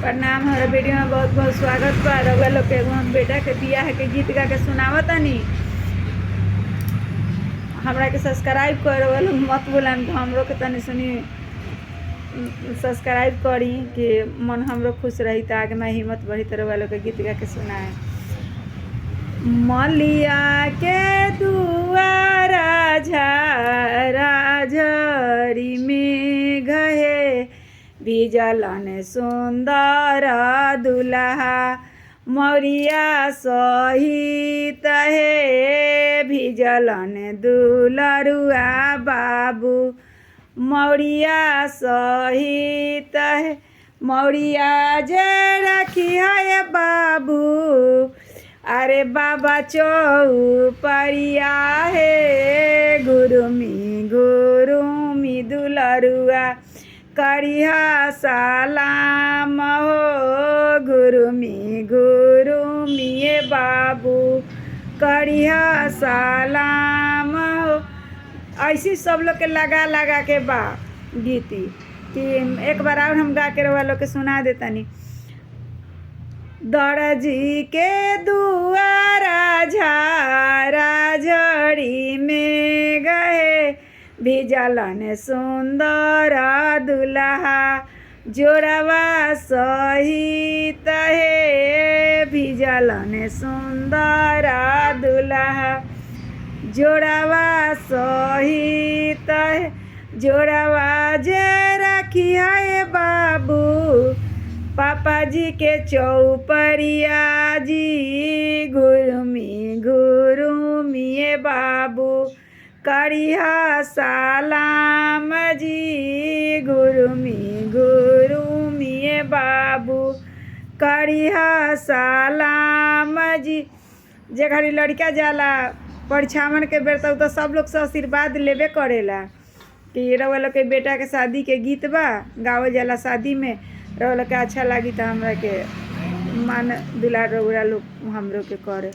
प्रणाम। हमारे वीडियो में बहुत बहुत स्वागत बा। रउआ लोग के एगो हम बेटा के बियाह के गीत गा के सुनावतनी। हमरा के सब्सक्राइब कर, रउआ लोग मत भूलाम तो हमरो के तनी सुनी सब्सक्राइब करी कि मन हमरो खुश रही तो आगे में हिम्मत बढ़ी तो रउआ लोग के गीत गा के सुनाए। मलिया के दुआरा झारा झरी में घहे भिजलन सुंदर दुल्हा मौरिया सहित हे भिजलन दुलरुआ बाबू मौरिया सहित हे मौरिया जे रखी है बाबू अरे बाबा चौपरिया हे गुरुमी दुलरुआ करिहा सलाम हो गुरुमी बाबू करिहा सलाम हो। ऐसे सब लोग के लगा के बा गीती कि एक बार और हम गा के रउआ लोग के सुना देतनी। दर्जी के दुआरा झारा झड़ी में गए भिजलन सुंदर दुल्हा जोड़वा सहित हे भिजलन सुंदर दुल्हा जोड़वा सहित हे जोड़वा जे रखी है बाबू पापा जी के चौपरिया जी गुरुमी बाबू करिहा सलाम जी गुरुमी बाबू करिहा सलाम जी। जे घड़ी लड़का जाला परिछावन के बेर तो सब लोग से आशीर्वाद लेबे करेला कि रउआ लोग के बेटा के शादी के गीत बा गावल जाला शादी में। रउआ लोग के अच्छा लगी तो हमरा के मान दुलार रउआ लोग हमरो के करे।